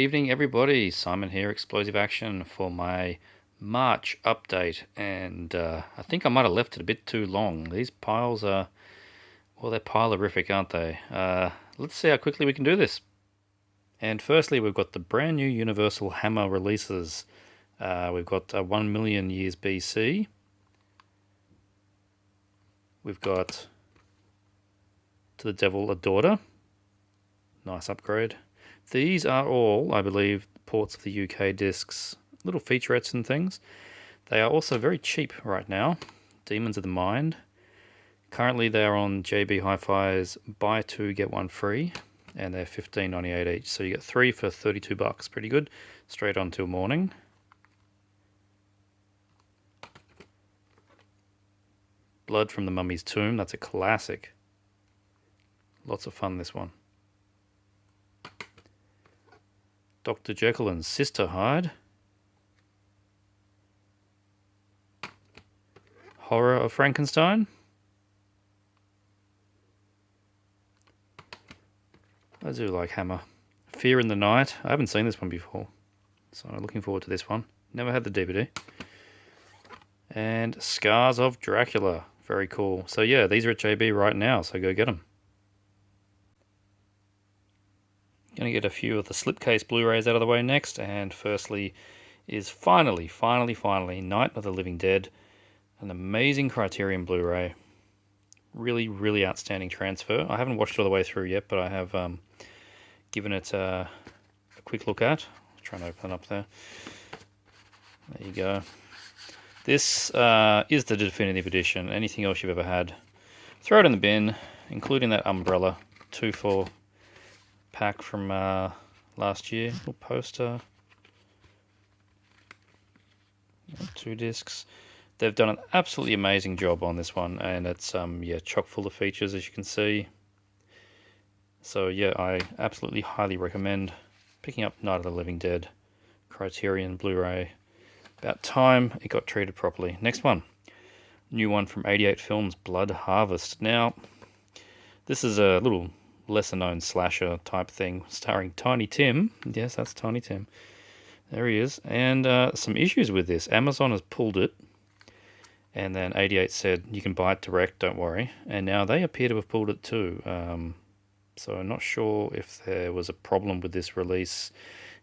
evening, everybody. Simon here, Explosive Action, for my March update. And I think I might have left it a bit too long. These piles are, well, they're pilerific, aren't they? Let's see how quickly we can do this. And firstly, we've got the brand new Universal Hammer releases. We've got 1 million years BC. We've got To the Devil a Daughter. Nice upgrade. These are all, I believe, ports of the UK discs, little featurettes and things. They are also very cheap right now. Demons of the Mind. Currently they are on JB Hi-Fi's buy two get one free, and they're $15.98 each. So you get 3 for $32. Pretty good. Straight on till morning. Blood from the Mummy's Tomb. That's a classic. Lots of fun, this one. Dr. Jekyll and Sister Hyde. Horror of Frankenstein. I do like Hammer. Fear in the Night. I haven't seen this one before, so I'm looking forward to this one. Never had the DVD. And Scars of Dracula. Very cool. So yeah, these are at JB right now, so go get them. Going to get a few of the slipcase Blu-rays out of the way next, and firstly is finally Night of the Living Dead, an amazing Criterion Blu-ray. Really outstanding transfer. I haven't watched it all the way through yet, but I have given it a quick look at. I'll try and open it up there. There you go. This is the definitive edition. Anything else you've ever had, throw it in the bin, including that umbrella 2 for pack from last year. Little poster. 2 discs. They've done an absolutely amazing job on this one, and it's chock full of features, as you can see. So yeah, I absolutely highly recommend picking up Night of the Living Dead Criterion Blu-ray. About time it got treated properly. Next one, new one from 88 Films, Blood Harvest. Now, this is a little lesser known slasher type thing starring Tiny Tim. Yes, that's Tiny Tim. There he is. And some issues with this. Amazon has pulled it, and then 88 said you can buy it direct, don't worry. And now they appear to have pulled it too. So I'm not sure if there was a problem with this release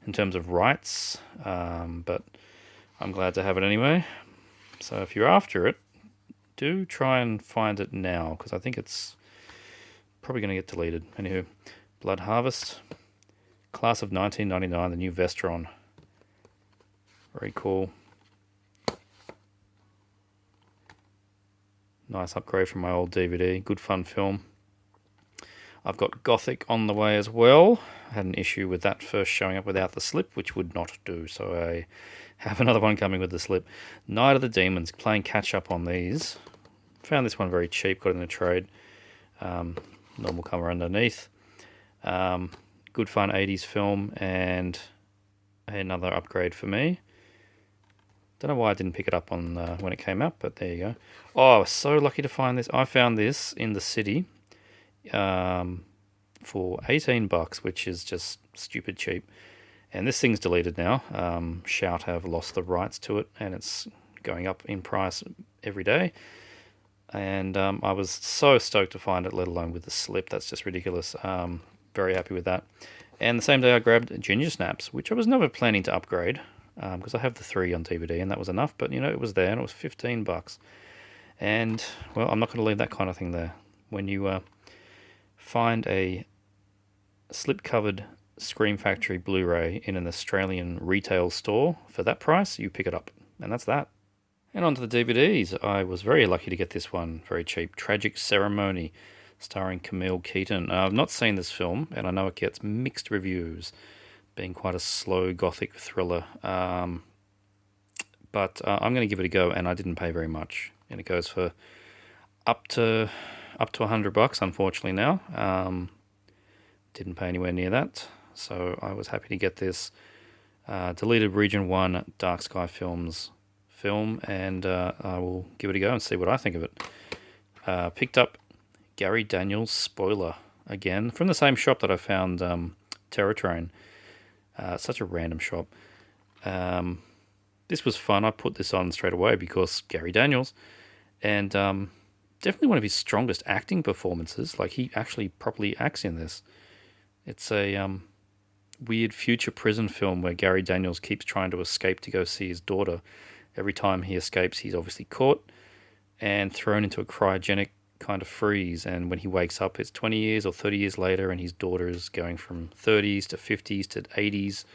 in terms of rights, but I'm glad to have it anyway. So if you're after it, do try and find it now, because I think it's probably going to get deleted. Anywho, Blood Harvest, Class of 1999, the new Vestron. Very cool. Nice upgrade from my old DVD. Good fun film. I've got Gothic on the way as well. I had an issue with that first showing up without the slip, which would not do, so I have another one coming with the slip. Night of the Demons, playing catch up on these. Found this one very cheap, got it in a trade. Normal cover underneath. Good fun 80s film, and another upgrade for me. Don't know why I didn't pick it up on when it came out, but there you go. Oh, I was so lucky to find this. I found this in the city for $18, which is just stupid cheap. And this thing's deleted now. Shout have lost the rights to it, and it's going up in price every day. And I was so stoked to find it, let alone with the slip. That's just ridiculous. Very happy with that. And the same day I grabbed Ginger Snaps, which I was never planning to upgrade, because I have the 3 on DVD, and that was enough. But, it was there, and it was $15. And, well, I'm not going to leave that kind of thing there. When you find a slip-covered Scream Factory Blu-ray in an Australian retail store for that price, you pick it up. And that's that. And on to the DVDs. I was very lucky to get this one, very cheap. Tragic Ceremony, starring Camille Keaton. I've not seen this film, and I know it gets mixed reviews, being quite a slow gothic thriller. But I'm going to give it a go, and I didn't pay very much. And it goes for up to $100, unfortunately now. Didn't pay anywhere near that, so I was happy to get this deleted Region 1 Dark Sky Films film, and I will give it a go and see what I think of it. Picked up Gary Daniels Spoiler again from the same shop that I found Terror Train. Such a random shot. This was fun. I put this on straight away because Gary Daniels, and definitely one of his strongest acting performances. Like, he actually properly acts in this. It's a weird future prison film where Gary Daniels keeps trying to escape to go see his daughter. Every time he escapes, he's obviously caught and thrown into a cryogenic kind of freeze. And when he wakes up, it's 20 years or 30 years later, and his daughter is going from 30s to 50s to 80s.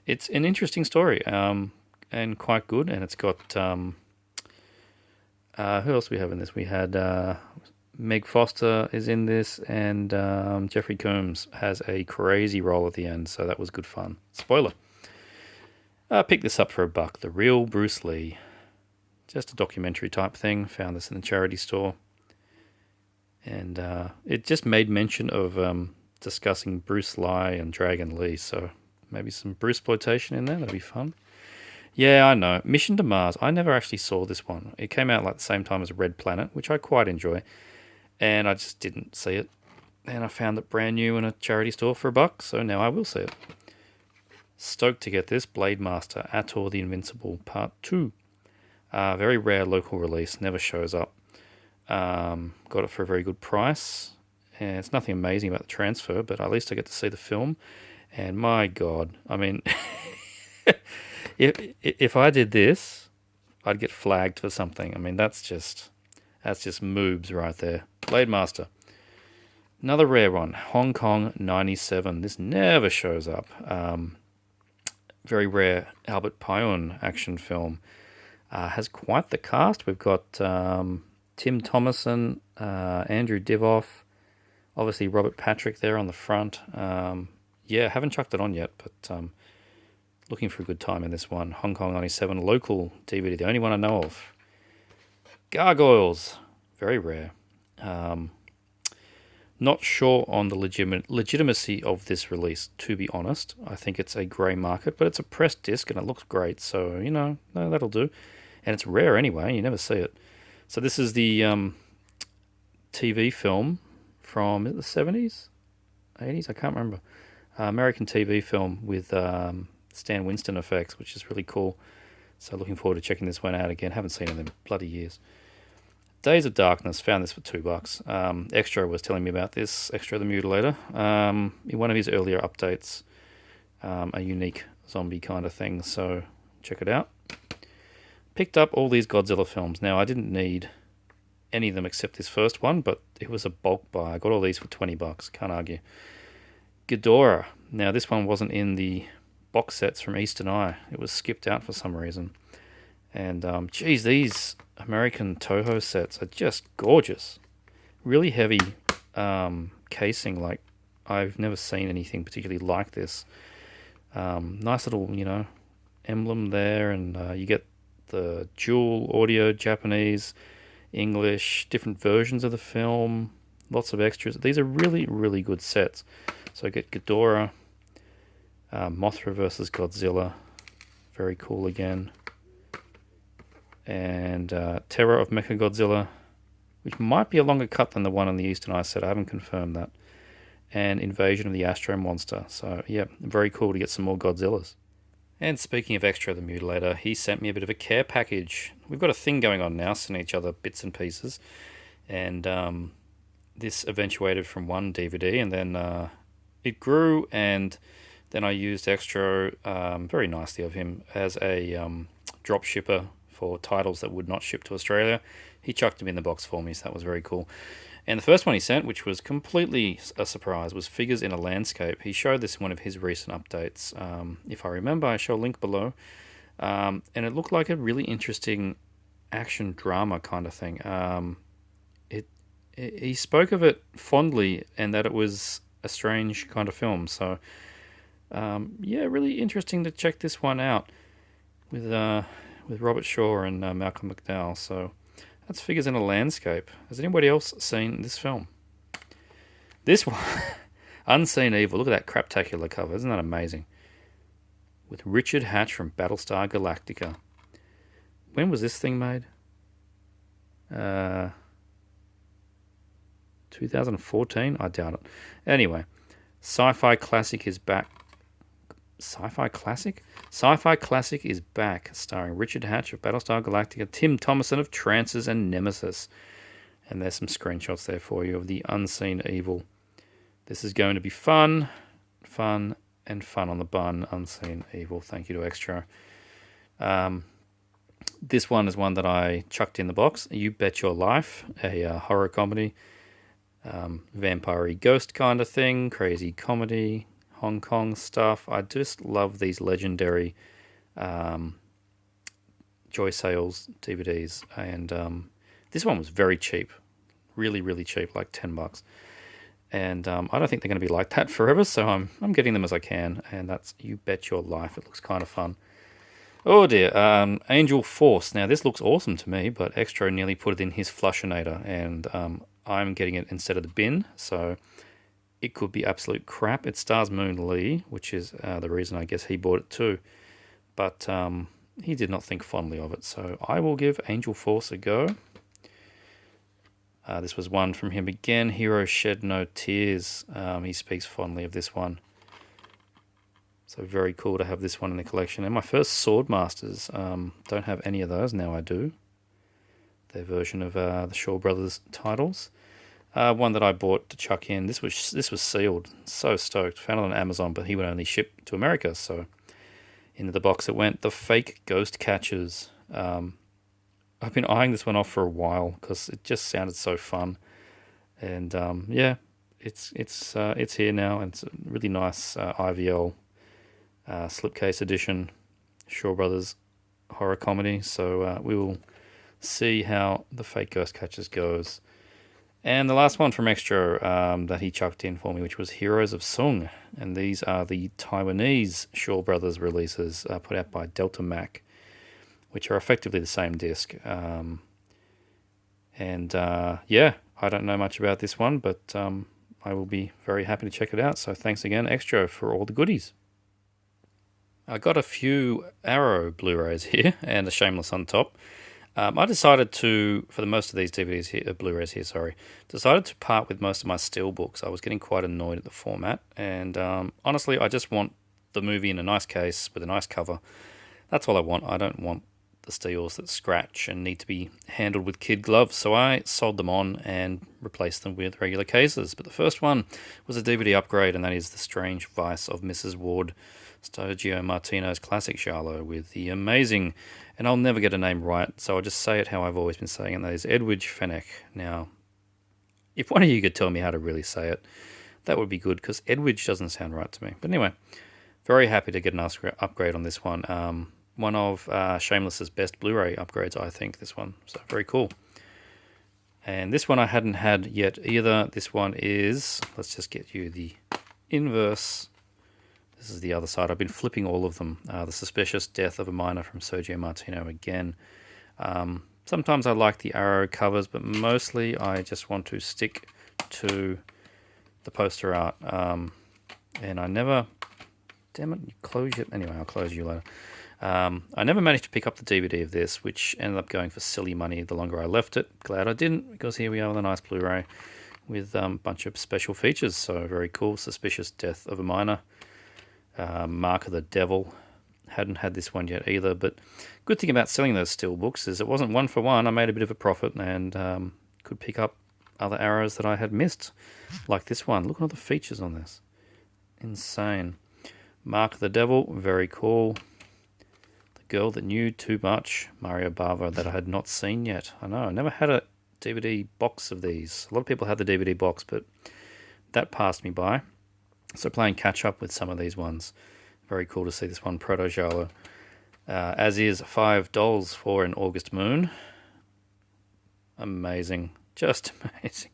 It's an interesting story, and quite good. And it's got who else do we have in this? We had Meg Foster is in this, and Jeffrey Combs has a crazy role at the end, so that was good fun. Spoiler. Picked this up for $1. The Real Bruce Lee. Just a documentary type thing. Found this in the charity store. And it just made mention of discussing Bruce Lee and Dragon Lee, so maybe some Bruceploitation in there. That'd be fun. Yeah, I know. Mission to Mars. I never actually saw this one. It came out like the same time as Red Planet, which I quite enjoy. And I just didn't see it. And I found it brand new in a charity store for $1, so now I will see it. Stoked to get this. Blade Master, Ator the Invincible, Part 2. Very rare local release, never shows up. Got it for a very good price. And it's nothing amazing about the transfer, but at least I get to see the film. And my God, I mean, if I did this, I'd get flagged for something. I mean, that's just moobs right there. Blade Master. Another rare one, Hong Kong 97. This never shows up. Very rare Albert Pyun action film. Has quite the cast. We've got Tim Thomason, Andrew Divoff, obviously Robert Patrick there on the front. Haven't chucked it on yet, but looking for a good time in this one. Hong Kong 97, local DVD, the only one I know of. Gargoyles, very rare. Not sure on the legitimacy of this release, to be honest. I think it's a grey market, but it's a pressed disc and it looks great, so, no, that'll do. And it's rare anyway, you never see it. So this is the TV film from the 70s? 80s? I can't remember. American TV film with Stan Winston effects, which is really cool. So looking forward to checking this one out again. Haven't seen it in bloody years. Days of Darkness, found this for $2. Extra was telling me about this, Extra the Mutilator. In one of his earlier updates, a unique zombie kind of thing, so check it out. Picked up all these Godzilla films. Now, I didn't need any of them except this first one, but it was a bulk buy. I got all these for $20, can't argue. Ghidorah. Now, this one wasn't in the box sets from Eastern Eye. It was skipped out for some reason. And, these American Toho sets are just gorgeous. Really heavy casing. Like, I've never seen anything particularly like this. Nice little, emblem there. And you get the dual audio, Japanese, English, different versions of the film. Lots of extras. These are really, really good sets. So I get Ghidorah, Mothra versus Godzilla. Very cool again. And Terror of Mechagodzilla, which might be a longer cut than the one on the Eastern Eye set. I haven't confirmed that. And Invasion of the Astro Monster. So, yeah, very cool to get some more Godzillas. And speaking of Extra the Mutilator, he sent me a bit of a care package. We've got a thing going on now, sending each other bits and pieces. And this eventuated from one DVD, and then it grew, and then I used Extra, very nicely of him, as a drop shipper for titles that would not ship to Australia. He chucked them in the box for me, so that was very cool. And the first one he sent, which was completely a surprise, was Figures in a Landscape. He showed this in one of his recent updates. If I remember, I shall link below. And it looked like a really interesting action drama kind of thing. He spoke of it fondly, and that it was a strange kind of film. So, really interesting to check this one out with Robert Shaw and Malcolm McDowell. So that's Figures in a Landscape. Has anybody else seen this film? This one, Unseen Evil. Look at that craptacular cover. Isn't that amazing? With Richard Hatch from Battlestar Galactica. When was this thing made? 2014? I doubt it. Anyway, sci-fi classic is back. Sci-fi Classic? Sci-fi Classic is back, starring Richard Hatch of Battlestar Galactica, Tim Thomerson of Trances and Nemesis. And there's some screenshots there for you of the Unseen Evil. This is going to be fun, and fun on the bun. Unseen Evil. Thank you to Extra. This one is one that I chucked in the box. You Bet Your Life, a horror comedy, vampire-y ghost kind of thing, crazy comedy, Hong Kong stuff. I just love these legendary Joy Sales DVDs, and this one was very cheap, really, really cheap, like $10. And I don't think they're going to be like that forever, so I'm getting them as I can, and that's You Bet Your Life. It looks kind of fun. Oh dear, Angel Force. Now this looks awesome to me, but Extra nearly put it in his Flushinator, and I'm getting it instead of the bin, so it could be absolute crap. It stars Moon Lee, which is the reason I guess he bought it too, but he did not think fondly of it, so I will give Angel Force a go. This was one from him again, Hero Shed No Tears. He speaks fondly of this one. So very cool to have this one in the collection. And my first Swordmasters, don't have any of those, now I do. Their version of the Shaw Brothers titles. One that I bought to chuck in. This was sealed. So stoked. Found it on Amazon, but he would only ship to America, so into the box it went. The Fake Ghost Catchers. I've been eyeing this one off for a while because it just sounded so fun. And yeah, it's here now, and it's a really nice IVL slipcase edition Shaw Brothers horror comedy. So we will see how the Fake Ghost Catchers goes. And the last one from Extra that he chucked in for me, which was Heroes of Sung. And these are the Taiwanese Shaw Brothers releases put out by Delta Mac, which are effectively the same disc. Yeah, I don't know much about this one, but I will be very happy to check it out. So thanks again, Extra, for all the goodies. I got a few Arrow Blu-rays here and a Shameless on top. I decided to, for the most of these DVDs here, Blu-rays here, decided to part with most of my steelbooks. I was getting quite annoyed at the format, and honestly, I just want the movie in a nice case with a nice cover. That's all I want. I don't want the steels that scratch and need to be handled with kid gloves, so I sold them on and replaced them with regular cases. But the first one was a DVD upgrade, and that is The Strange Vice of Mrs. Ward, Sergio Martino's classic giallo with the amazing, and I'll never get a name right, so I'll just say it how I've always been saying it, and that is Edwidge Fenech. Now, if one of you could tell me how to really say it, that would be good, because Edwidge doesn't sound right to me. But anyway, very happy to get an upgrade on this one. One of Shameless's best Blu-ray upgrades, I think, this one. So very cool. And this one I hadn't had yet either. This one is, let's just get you the inverse. This is the other side. I've been flipping all of them. The Suspicious Death of a Miner from Sergio Martino again. Sometimes I like the Arrow covers, but mostly I just want to stick to the poster art. And I never... Damn it, you close it. Anyway, I'll close you later. I never managed to pick up the DVD of this, which ended up going for silly money the longer I left it. Glad I didn't, because here we are with a nice Blu-ray with a bunch of special features. So very cool. Suspicious Death of a Miner. Mark of the Devil. Hadn't had this one yet either, but good thing about selling those steelbooks is it wasn't one for one. I made a bit of a profit and could pick up other Arrows that I had missed, like this one. Look at all the features on this. Insane. Mark of the Devil, very cool. The Girl That Knew Too Much, Mario Bava, that I had not seen yet. I know, I never had a DVD box of these. A lot of people had the DVD box, but that passed me by. So playing catch up with some of these ones. Very cool to see this one, Proto Giallo. As is $5 for an August Moon. Amazing. Just amazing.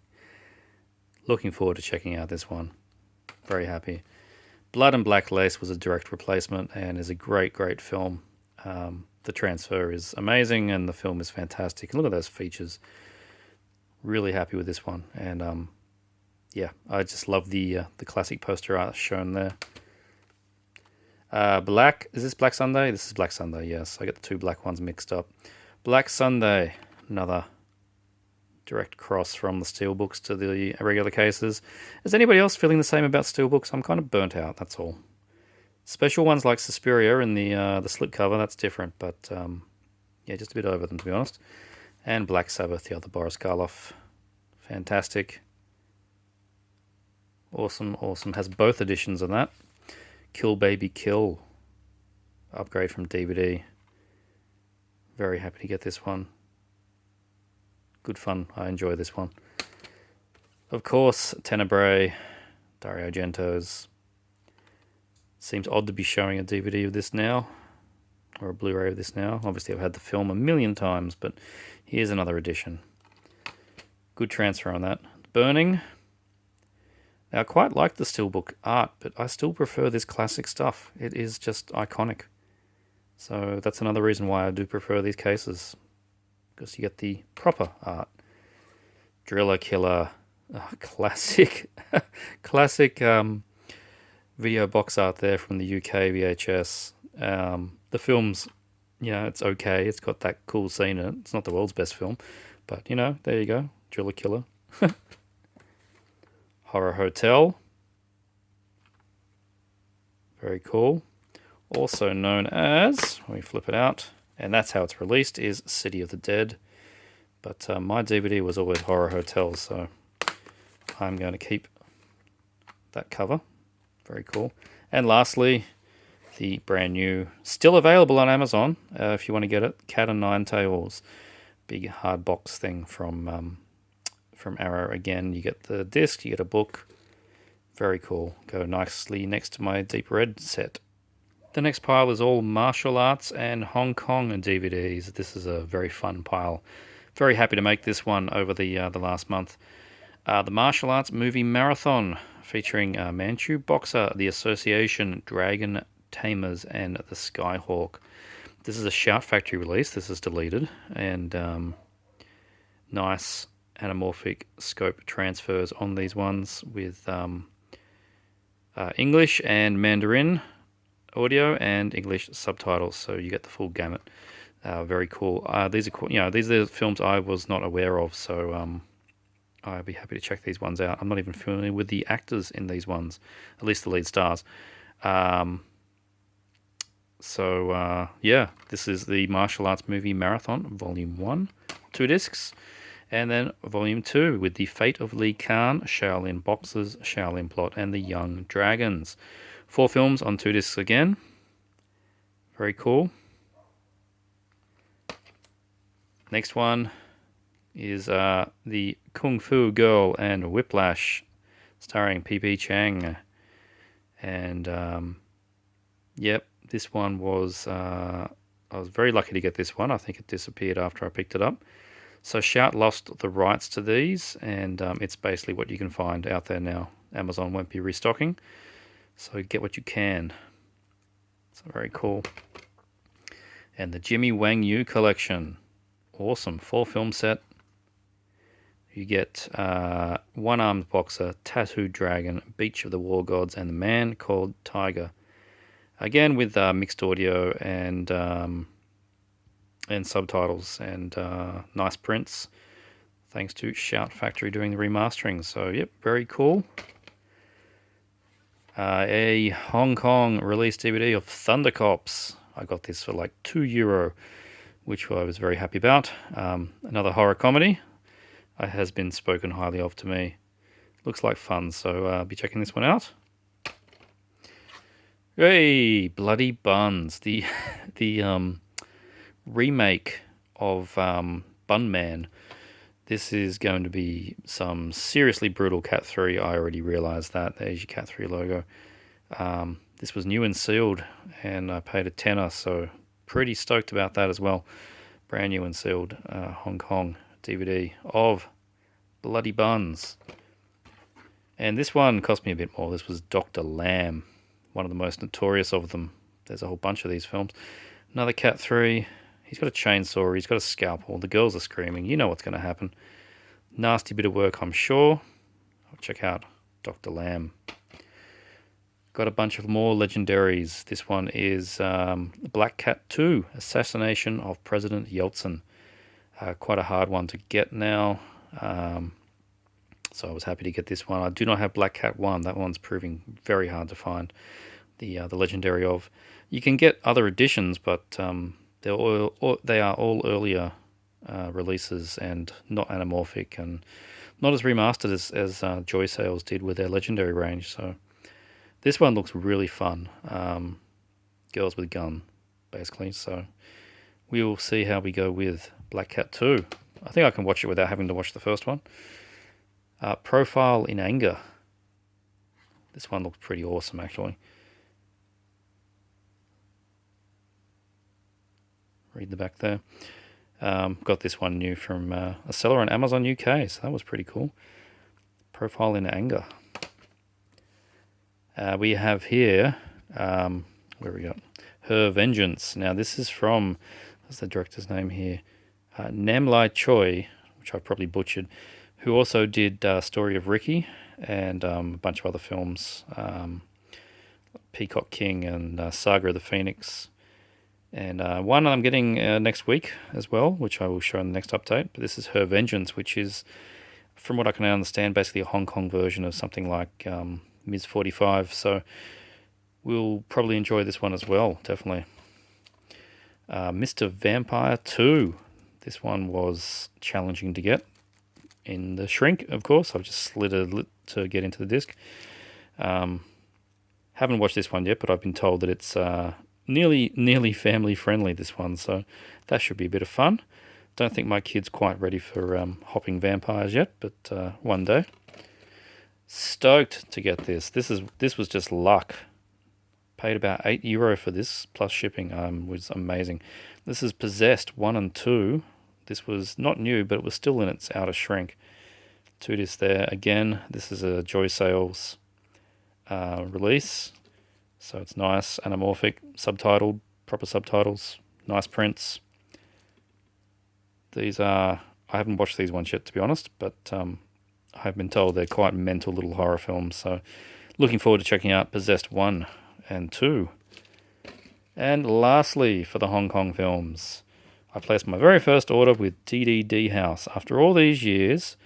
Looking forward to checking out this one. Very happy. Blood and Black Lace was a direct replacement and is a great, great film. The transfer is amazing and the film is fantastic. And look at those features. Really happy with this one. And yeah, I just love the classic poster art shown there. Black, is this Black Sunday? This is Black Sunday, yes. I get the two black ones mixed up. Black Sunday, another direct cross from the steelbooks to the regular cases. Is anybody else feeling the same about steelbooks? I'm kind of burnt out, that's all. Special ones like Suspiria in the slipcover, that's different, but yeah, just a bit over them to be honest. And Black Sabbath, the other Boris Karloff, fantastic, awesome, awesome. Has both editions of that. Kill Baby Kill, upgrade from DVD. Very happy to get this one. Good fun. I enjoy this one. Of course, Tenebrae, Dario Argento's. Seems odd to be showing a DVD of this now, or a Blu-ray of this now. Obviously, I've had the film a million times, but here's another edition. Good transfer on that. Burning. Now, I quite like the Steelbook art, but I still prefer this classic stuff. It is just iconic. So that's another reason why I do prefer these cases, because you get the proper art. Driller Killer, classic, classic video box art there from the UK VHS. The film's, it's okay. It's got that cool scene in it. It's not the world's best film, but there you go. Driller Killer. Horror Hotel. Very cool. Also known as, let me flip it out, and that's how it's released, is City of the Dead. But my DVD was always Horror Hotel, so I'm going to keep that cover. Very cool. And lastly, the brand new, still available on Amazon if you want to get it, Cat and Nine Tails. Big hard box thing from Arrow. Again, you get the disc, you get a book. Very cool. Go nicely next to my Deep Red set. The next pile is all martial arts and Hong Kong DVDs. This is a very fun pile. Very happy to make this one over the last month. The Martial Arts Movie Marathon, featuring Manchu Boxer, The Association, Dragon Tamers, and The Skyhawk. This is a Shout Factory release. This is deleted. And nice anamorphic scope transfers on these ones with English and Mandarin audio and English subtitles, so you get the full gamut. Very cool. These are films I was not aware of, so I'd be happy to check these ones out. I'm not even familiar with the actors in these ones, at least the lead stars. This is the Martial Arts Movie Marathon, Volume 1, 2 discs, and then Volume 2 with The Fate of Li Khan, Shaolin Boxers, Shaolin Plot, and The Young Dragons. 4 films on 2 discs again. Very cool. Next one is the Kung Fu Girl and Whiplash, starring P.P. Chang. And, this one was... I was very lucky to get this one. I think it disappeared after I picked it up. So Shout lost the rights to these, and it's basically what you can find out there now. Amazon won't be restocking, so get what you can. So very cool. And the Jimmy Wang Yu collection. Awesome. 4 film set. You get One-Armed Boxer, Tattooed Dragon, Beach of the War Gods, and The Man Called Tiger. Again with mixed audio and subtitles and nice prints, thanks to Shout Factory doing the remastering. So, yep, very cool. A Hong Kong release DVD of Thundercops. I got this for like €2, which I was very happy about. Another horror comedy. It has been spoken highly of to me. Looks like fun, so I'll be checking this one out. Hey, Bloody Buns, the remake of Bun Man. This is going to be some seriously brutal Cat 3. I already realised that. There's your Cat 3 logo. This was new and sealed, and I paid a tenner, so pretty stoked about that as well. Brand new and sealed Hong Kong DVD of Bloody Buns. And this one cost me a bit more. This was Dr. Lamb, one of the most notorious of them. There's a whole bunch of these films. Another Cat 3. He's got a chainsaw. He's got a scalpel. The girls are screaming. You know what's going to happen. Nasty bit of work, I'm sure. Check out Dr. Lamb. Got a bunch of more legendaries. This one is Black Cat 2, Assassination of President Yeltsin. Quite a hard one to get now. So I was happy to get this one. I do not have Black Cat 1. That one's proving very hard to find. the legendary of. You can get other editions, but they are all earlier releases and not anamorphic and not as remastered as Joy Sales did with their legendary range. So this one looks really fun. Girls with gun, basically. So we will see how we go with Black Cat 2. I think I can watch it without having to watch the first one. Profile in Anger. This one looks pretty awesome, actually. Read the back there. Got this one new from a seller on Amazon UK, so that was pretty cool. Profile in Anger. We have here, where we got Her Vengeance. Now this is from, what's the director's name here? Nam Lai Choi, which I probably butchered, who also did Story of Ricky and a bunch of other films, Peacock King and Saga of the Phoenix. And one I'm getting next week as well, which I will show in the next update. But this is Her Vengeance, which is, from what I can understand, basically a Hong Kong version of something like Ms. 45. So we'll probably enjoy this one as well, definitely. Mr. Vampire 2. This one was challenging to get in the shrink, of course. I've just slid it to get into the disc. Haven't watched this one yet, but I've been told that it's nearly family friendly, this one, so that should be a bit of fun. Don't think my kid's quite ready for hopping vampires yet, but one day. Stoked to get this. This was just luck. Paid about €8 for this plus shipping. Was amazing. This is Possessed 1 and 2. This was not new, but it was still in its outer shrink. 2 discs there. Again, this is a Joy Sales release. So it's nice, anamorphic, subtitled, proper subtitles, nice prints. These are, I haven't watched these ones yet, to be honest, but I have been told they're quite mental little horror films. So looking forward to checking out Possessed 1 and 2. And lastly, for the Hong Kong films, I placed my very first order with DDD House. After all these years,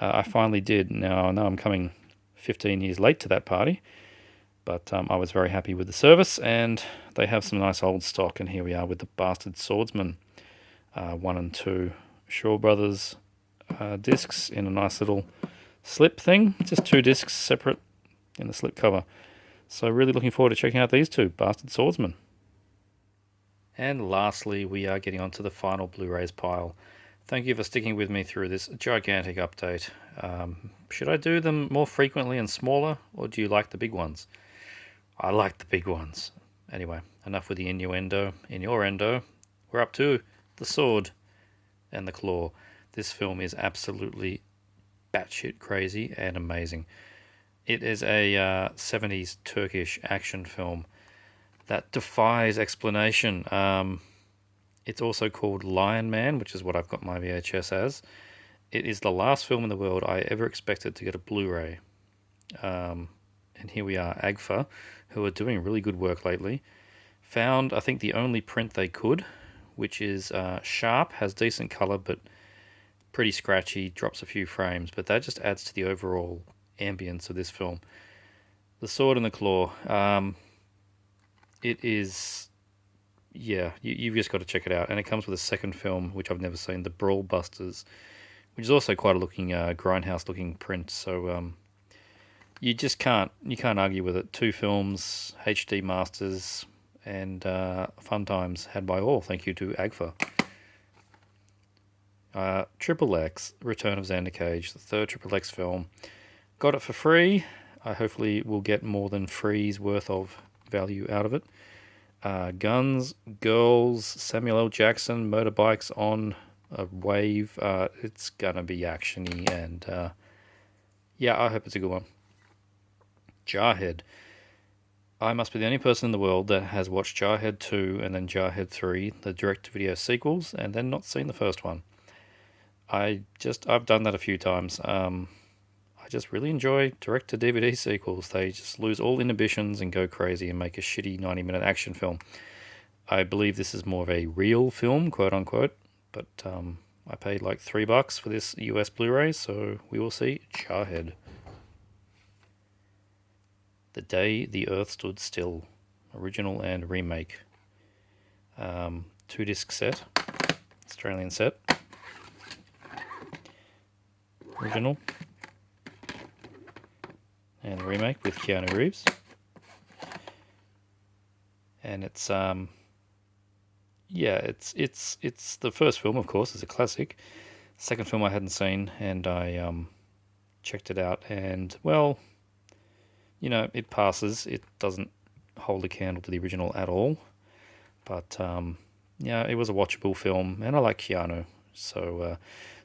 I finally did. Now, I know I'm coming 15 years late to that party, but I was very happy with the service, and they have some nice old stock, and here we are with the Bastard Swordsman 1 and 2 Shaw Brothers discs in a nice little slip thing. Just 2 discs separate in the slip cover. So really looking forward to checking out these 2, Bastard Swordsman. And lastly, we are getting onto the final Blu-rays pile. Thank you for sticking with me through this gigantic update. Should I do them more frequently and smaller, or do you like the big ones? I like the big ones. Anyway, enough with the innuendo. In your endo, we're up to The Sword and the Claw. This film is absolutely batshit crazy and amazing. It is a 70s Turkish action film that defies explanation. It's also called Lion Man, which is what I've got my VHS as. It is the last film in the world I ever expected to get a Blu-ray. And here we are, AGFA, who are doing really good work lately. Found, I think, the only print they could, which is sharp, has decent colour, but pretty scratchy, drops a few frames. But that just adds to the overall ambience of this film. The Sword and the Claw. It is, yeah, you've just got to check it out. And it comes with a second film, which I've never seen, The Brawl Busters, which is also quite a looking, grindhouse-looking print. So you just can't argue with it. 2 films, HD masters, and fun times had by all. Thank you to AGFA. Triple X, Return of Xander Cage, the 3rd Triple X film. Got it for free. I hopefully will get more than free's worth of value out of it. Guns, girls, Samuel L. Jackson, motorbikes on a wave. It's gonna be actiony, and yeah, I hope it's a good one. Jarhead. I must be the only person in the world that has watched Jarhead 2 and then Jarhead 3, the direct-to-video sequels, and then not seen the first one. I've done that a few times. I just really enjoy direct-to-DVD sequels. They just lose all inhibitions and go crazy and make a shitty 90-minute action film. I believe this is more of a real film, quote-unquote, but I paid like $3 for this US Blu-ray, so we will see Jarhead. The Day the Earth Stood Still, original and remake. 2-disc set, Australian set. Original and remake with Keanu Reeves. And it's it's the first film, of course. It's a classic. Second film I hadn't seen, and I checked it out, and well, it passes. It doesn't hold a candle to the original at all, but it was a watchable film, and I like Keanu, so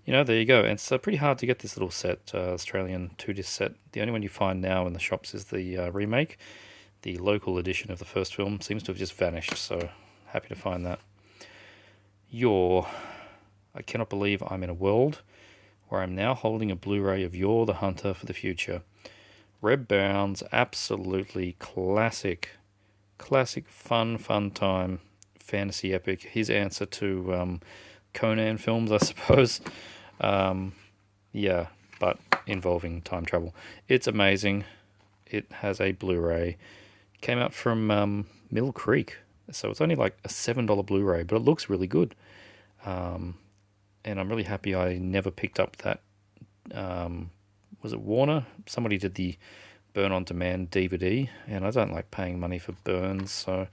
there you go. And it's pretty hard to get this little set, Australian 2-disc set. The only one you find now in the shops is the remake. The local edition of the first film seems to have just vanished, so happy to find that. I cannot believe I'm in a world where I'm now holding a Blu-ray of You're the Hunter for the Future. Reb Brown's absolutely classic, fun time fantasy epic. His answer to Conan films, I suppose. But involving time travel. It's amazing. It has a Blu-ray. Came out from Mill Creek, so it's only like a $7 Blu-ray, but it looks really good. And I'm really happy I never picked up that. Was it Warner? Somebody did the Burn on Demand DVD, and I don't like paying money for burns, so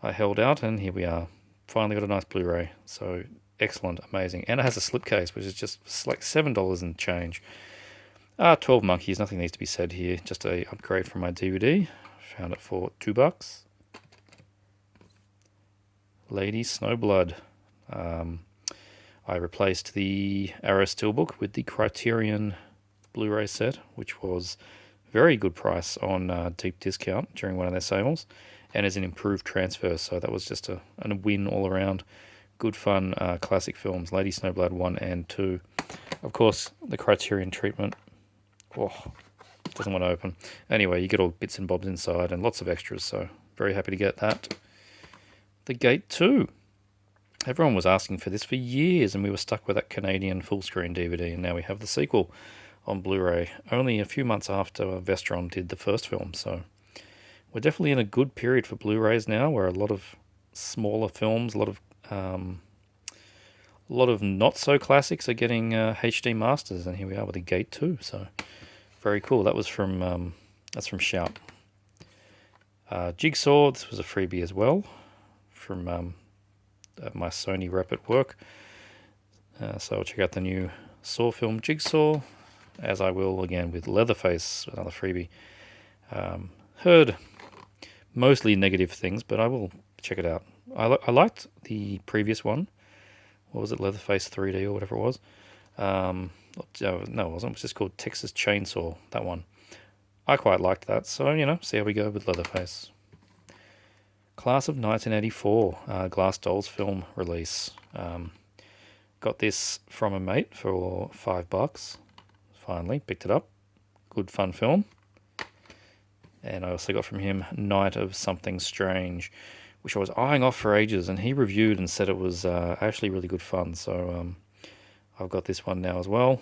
I held out, and here we are. Finally got a nice Blu-ray. So excellent, amazing, and it has a slipcase, which is just like $7 and change. 12 Monkeys, nothing needs to be said here. Just a upgrade from my DVD. Found it for $2. Lady Snowblood. I replaced the Arrow Steelbook with the Criterion Blu-ray set, which was very good price on deep discount during one of their sales, and is an improved transfer, so that was just a win all around. Good fun classic films, Lady Snowblood 1 and 2. Of course, the Criterion treatment. Doesn't want to open. Anyway, you get all bits and bobs inside and lots of extras, so very happy to get that. The Gate 2. Everyone was asking for this for years, and we were stuck with that Canadian full-screen DVD, and now we have the sequel on Blu-ray, only a few months after Vestron did the first film, so we're definitely in a good period for Blu-rays now, where a lot of smaller films, a lot of not-so-classics are getting HD masters, and here we are with the Gate 2, so very cool. That was from Shout. Jigsaw, this was a freebie as well from my Sony rep at work. So I'll check out the new Saw film Jigsaw, as I will again with Leatherface, another freebie. Heard mostly negative things, but I will check it out. I liked the previous one. What was it, Leatherface 3D or whatever it was? No, it wasn't. It was just called Texas Chainsaw, that one. I quite liked that, so, see how we go with Leatherface. Class of 1984, Glass Dolls film release. Got this from a mate for $5. Finally, picked it up. Good fun film. And I also got from him Night of Something Strange, which I was eyeing off for ages, and he reviewed and said it was actually really good fun. So I've got this one now as well.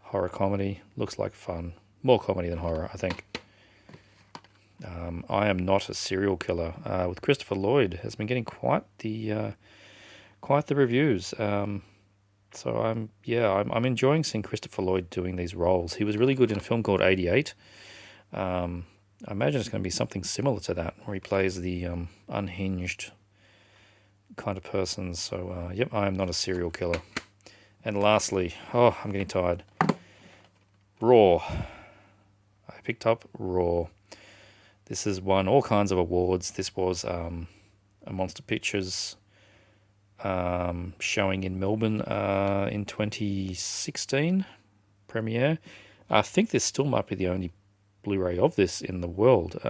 Horror comedy, looks like fun. More comedy than horror, I think. I Am Not a Serial Killer with Christopher Lloyd has been getting quite the reviews. So I'm enjoying seeing Christopher Lloyd doing these roles. He was really good in a film called 88. I imagine it's going to be something similar to that, where he plays the unhinged kind of person. So I Am Not a Serial Killer. And lastly, I'm getting tired. Raw. I picked up Raw. This has won all kinds of awards. This was a Monster Pictures showing in Melbourne in 2016 premiere. I think this still might be the only Blu-ray of this in the world.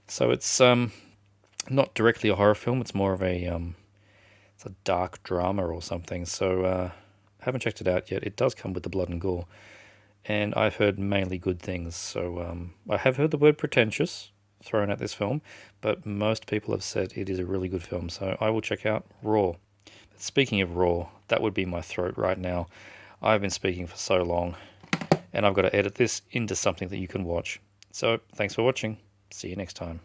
So it's not directly a horror film. It's more of it's a dark drama or something. So haven't checked it out yet. It does come with the blood and gore. And I've heard mainly good things. So I have heard the word pretentious thrown at this film, but most people have said it is a really good film. So I will check out Raw. But speaking of Raw, that would be my throat right now. I've been speaking for so long, and I've got to edit this into something that you can watch. So thanks for watching. See you next time.